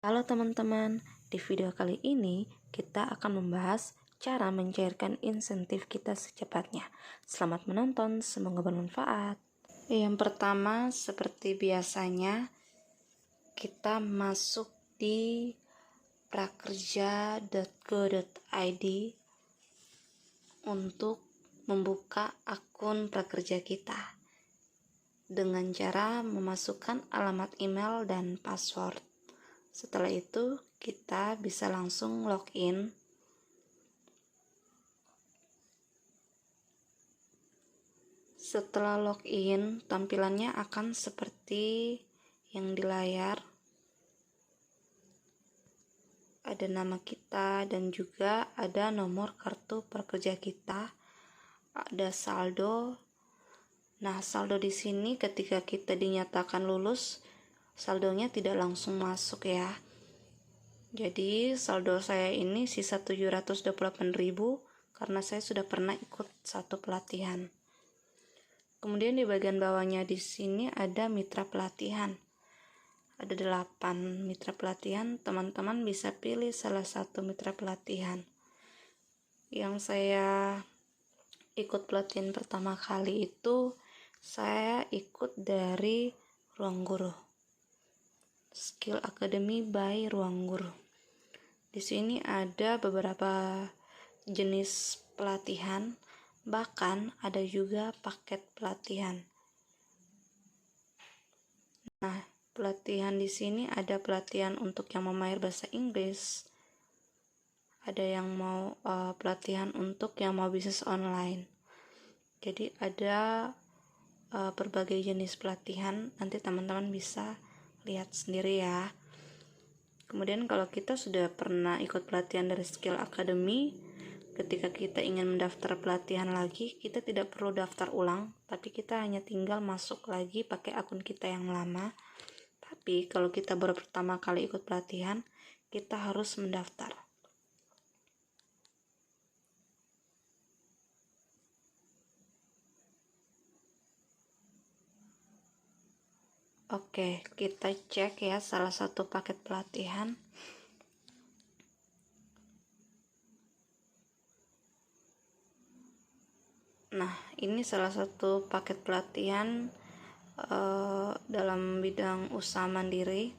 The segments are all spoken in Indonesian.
Halo teman-teman, di video kali ini kita akan membahas cara mencairkan insentif kita secepatnya. Selamat menonton, semoga bermanfaat. Yang pertama, seperti biasanya, kita masuk di prakerja.go.id untuk membuka akun prakerja kita dengan cara memasukkan alamat email dan password. Setelah itu, kita bisa langsung login. Setelah login, tampilannya akan seperti yang di layar. Ada nama kita dan juga ada nomor kartu prakerja kita. Ada saldo. Nah, saldo di sini ketika kita dinyatakan lulus, saldonya tidak langsung masuk ya. Jadi saldo saya ini sisa 728.000 karena saya sudah pernah ikut satu pelatihan. Kemudian di bagian bawahnya di sini ada mitra pelatihan. Ada 8 mitra pelatihan, teman-teman bisa pilih salah satu mitra pelatihan. Yang saya ikut pelatihan pertama kali itu saya ikut dari Ruang Guru. Skill Academy by Ruang Guru. Di sini ada beberapa jenis pelatihan, bahkan ada juga paket pelatihan. Nah, pelatihan di sini ada pelatihan untuk yang mau mahir bahasa Inggris, ada yang mau pelatihan untuk yang mau bisnis online. Jadi ada berbagai jenis pelatihan, nanti teman-teman bisa lihat sendiri ya. Kemudian kalau kita sudah pernah ikut pelatihan dari Skill Academy, ketika kita ingin mendaftar pelatihan lagi, kita tidak perlu daftar ulang, tapi kita hanya tinggal masuk lagi pakai akun kita yang lama. Tapi kalau kita baru pertama kali ikut pelatihan, kita harus mendaftar. Oke, kita cek ya salah satu paket pelatihan. Nah, ini salah satu paket pelatihan dalam bidang usaha mandiri.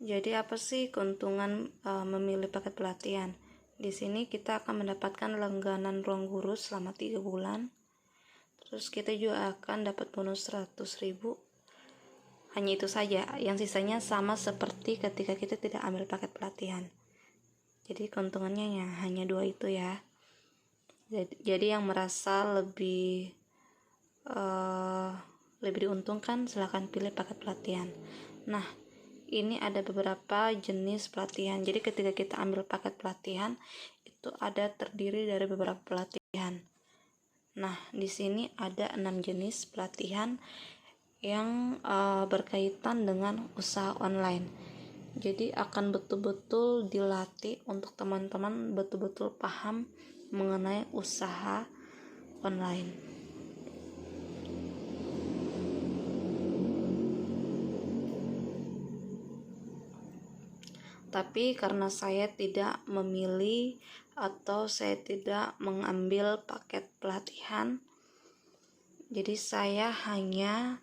Jadi apa sih keuntungan memilih paket pelatihan? Di sini kita akan mendapatkan langganan Ruang Guru selama 3 bulan. Terus kita juga akan dapat bonus 100.000. Hanya itu saja, yang sisanya sama seperti ketika kita tidak ambil paket pelatihan. Jadi keuntungannya ya hanya 2 itu ya. Jadi yang merasa lebih diuntungkan silahkan pilih paket pelatihan. Nah, ini ada beberapa jenis pelatihan. Jadi ketika kita ambil paket pelatihan itu ada terdiri dari beberapa pelatihan. Nah, di sini ada 6 jenis pelatihan yang berkaitan dengan usaha online. Jadi akan betul-betul dilatih untuk teman-teman betul-betul paham mengenai usaha online. Tapi karena saya tidak memilih atau saya tidak mengambil paket pelatihan, jadi saya hanya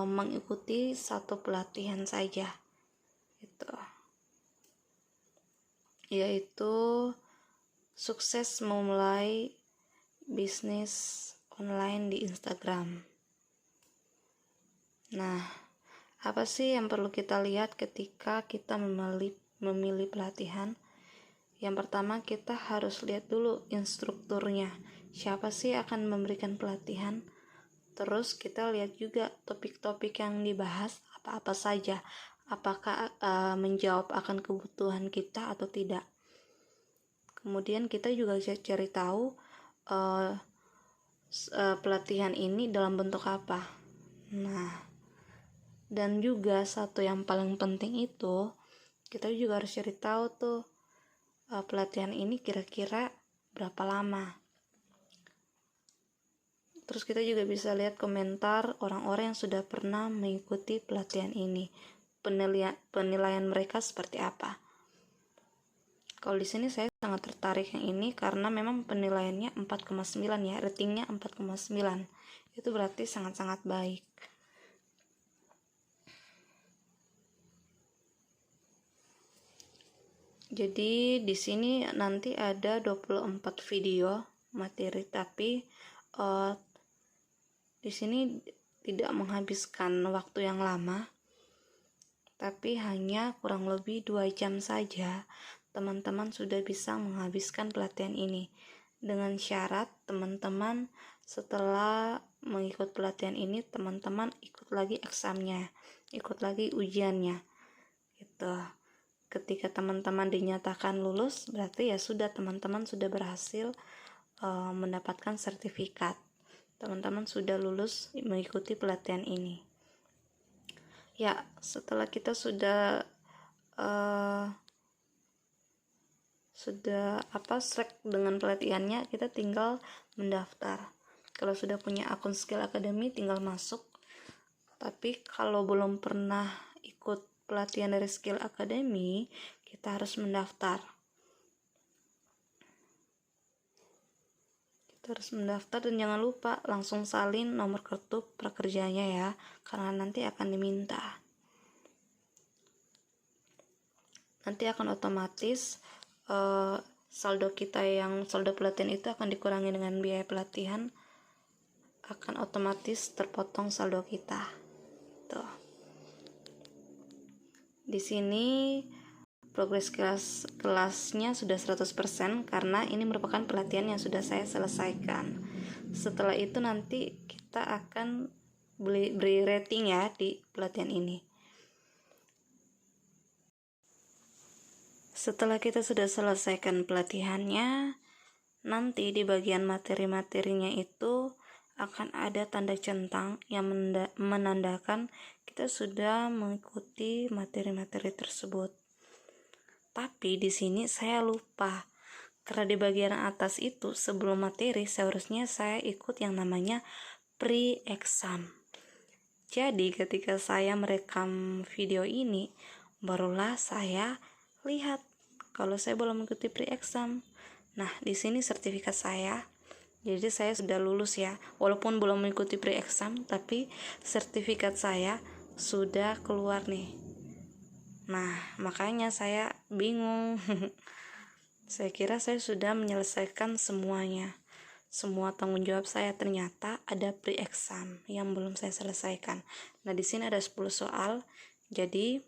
mengikuti satu pelatihan saja, yaitu sukses memulai bisnis online di Instagram. Nah, apa sih yang perlu kita lihat ketika kita memilih pelatihan? Yang pertama, kita harus lihat dulu instrukturnya. Siapa sih akan memberikan pelatihan? Terus kita lihat juga topik-topik yang dibahas apa-apa saja. Apakah menjawab akan kebutuhan kita atau tidak? Kemudian kita juga cari tahu pelatihan ini dalam bentuk apa. Nah, dan juga satu yang paling penting itu kita juga harus cari tahu tuh pelatihan ini kira-kira berapa lama. Terus kita juga bisa lihat komentar orang-orang yang sudah pernah mengikuti pelatihan ini. Penilaian mereka seperti apa. Kalau di sini saya sangat tertarik yang ini karena memang penilaiannya 4,9 ya, ratingnya 4,9. Itu berarti sangat-sangat baik. Jadi di sini nanti ada 24 video materi, tapi di sini tidak menghabiskan waktu yang lama, tapi hanya kurang lebih 2 jam saja teman-teman sudah bisa menghabiskan pelatihan ini. Dengan syarat teman-teman setelah mengikut pelatihan ini, teman-teman ikut lagi examnya, ikut lagi ujiannya gitu. Ketika teman-teman dinyatakan lulus, berarti ya sudah, teman-teman sudah berhasil mendapatkan sertifikat. Teman-teman sudah lulus mengikuti pelatihan ini. Ya, setelah kita sudah strek dengan pelatihannya, kita tinggal mendaftar. Kalau sudah punya akun Skill Academy, tinggal masuk. Tapi kalau belum pernah ikut pelatihan dari Skill Academy, kita harus mendaftar. Kita harus mendaftar, dan jangan lupa langsung salin nomor kartu prakerjanya ya, karena nanti akan diminta. Nanti akan otomatis saldo pelatihan itu akan dikurangi dengan biaya pelatihan, akan otomatis terpotong saldo kita. Tuh. Di sini progres kelasnya sudah 100% karena ini merupakan pelatihan yang sudah saya selesaikan. Setelah itu nanti kita akan beri rating ya di pelatihan ini. Setelah kita sudah selesaikan pelatihannya, nanti di bagian materi-materinya itu akan ada tanda centang yang menandakan kita sudah mengikuti materi-materi tersebut. Tapi di sini saya lupa, karena di bagian atas itu sebelum materi seharusnya saya ikut yang namanya pre-exam. Jadi ketika saya merekam video ini, barulah saya lihat kalau saya belum mengikuti pre-exam. Nah, di sini sertifikat saya. Jadi saya sudah lulus ya, walaupun belum mengikuti pre-exam, tapi sertifikat saya sudah keluar nih. Nah, makanya saya bingung. Saya kira saya sudah menyelesaikan semuanya. Semua tanggung jawab saya, ternyata ada pre-exam yang belum saya selesaikan. Nah, di sini ada 10 soal. Jadi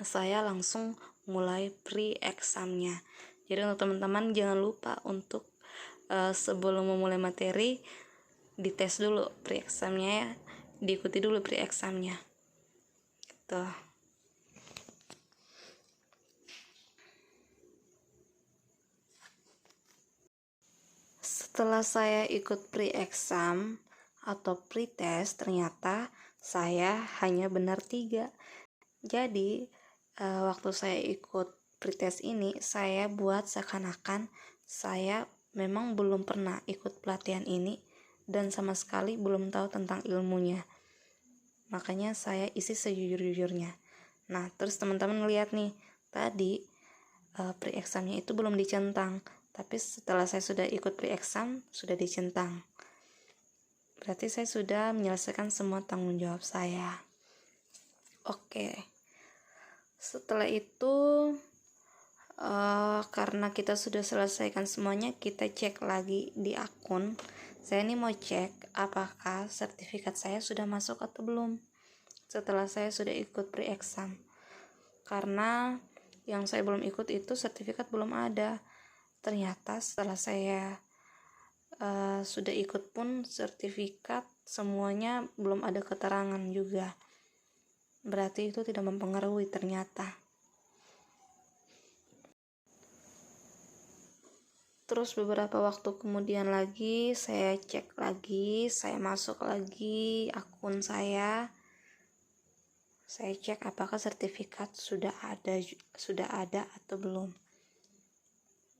saya langsung mulai pre-examnya. Jadi untuk teman-teman jangan lupa untuk sebelum memulai materi dites dulu pre-examnya ya, diikuti dulu pre-examnya gitu. Setelah saya ikut pre-exam atau pre-test, ternyata saya hanya benar 3. Jadi waktu saya ikut pre-test ini, saya buat seakan-akan saya memang belum pernah ikut pelatihan ini dan sama sekali belum tahu tentang ilmunya. Makanya saya isi sejujur-jujurnya. Nah, terus teman-teman lihat nih, tadi pre-examnya itu belum dicentang, tapi setelah saya sudah ikut pre-exam sudah dicentang. Berarti saya sudah menyelesaikan semua tanggung jawab saya. Oke. Setelah itu karena kita sudah selesaikan semuanya, kita cek lagi di akun. Saya ini mau cek apakah sertifikat saya sudah masuk atau belum setelah saya sudah ikut pre-exam. Karena yang saya belum ikut itu sertifikat belum ada. Ternyata setelah saya sudah ikut pun sertifikat semuanya belum ada keterangan juga. Berarti itu tidak mempengaruhi ternyata. Terus beberapa waktu kemudian lagi saya cek lagi, saya masuk lagi akun saya cek apakah sertifikat sudah ada atau belum.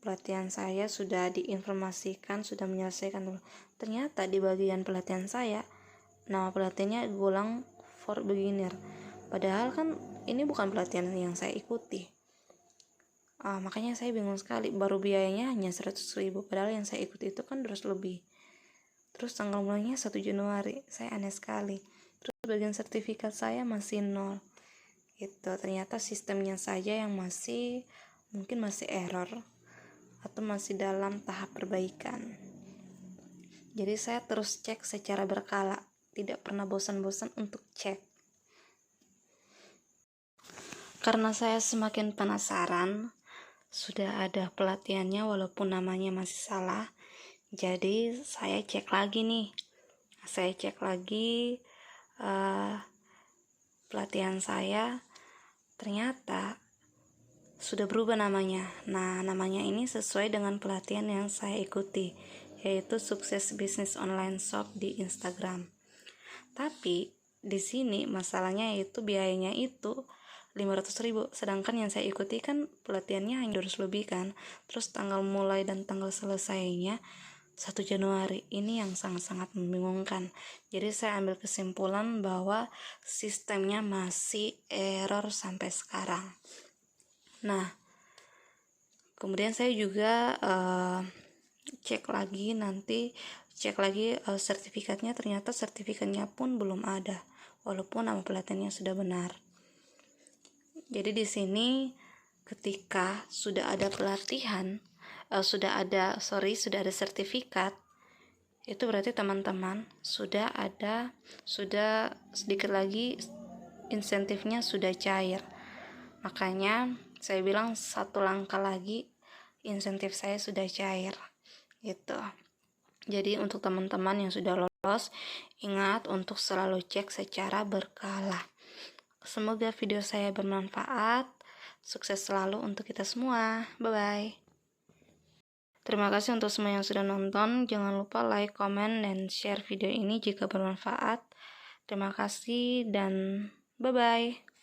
pelatihan saya sudah diinformasikan, sudah menyelesaikan dulu. Ternyata di bagian pelatihan saya, nama pelatihannya Golang for Beginner. Padahal kan ini bukan pelatihan yang saya ikuti. Makanya saya bingung sekali, baru biayanya hanya 100.000, padahal yang saya ikuti itu kan 200 lebih. Terus tanggal mulainya 1 Januari, saya aneh sekali. Terus bagian sertifikat saya masih 0. Gitu, ternyata sistemnya saja yang mungkin masih error atau masih dalam tahap perbaikan. Jadi saya terus cek secara berkala, tidak pernah bosan-bosan untuk cek. Karena saya semakin penasaran, sudah ada pelatihannya walaupun namanya masih salah, jadi saya cek lagi nih. Saya cek lagi pelatihan saya, ternyata sudah berubah namanya. Nah, namanya ini sesuai dengan pelatihan yang saya ikuti, yaitu Sukses Bisnis Online Shop di Instagram. Tapi di sini masalahnya yaitu biayanya itu 500.000, sedangkan yang saya ikuti kan pelatihannya hanya 200 lebih kan. Terus tanggal mulai dan tanggal selesainya 1 Januari. Ini yang sangat-sangat membingungkan. Jadi saya ambil kesimpulan bahwa sistemnya masih error sampai sekarang. Nah, kemudian saya juga cek lagi sertifikatnya, ternyata sertifikatnya pun belum ada walaupun nama pelatihannya sudah benar. Jadi di sini ketika sudah ada pelatihan, sudah ada sertifikat, itu berarti teman-teman sudah sedikit lagi insentifnya sudah cair. Makanya saya bilang satu langkah lagi insentif saya sudah cair gitu. Jadi untuk teman-teman yang sudah lolos, ingat untuk selalu cek secara berkala. Semoga video saya bermanfaat. Sukses selalu untuk kita semua. Bye-bye. Terima kasih untuk semua yang sudah nonton. Jangan lupa like, komen, dan share video ini jika bermanfaat. Terima kasih dan bye-bye.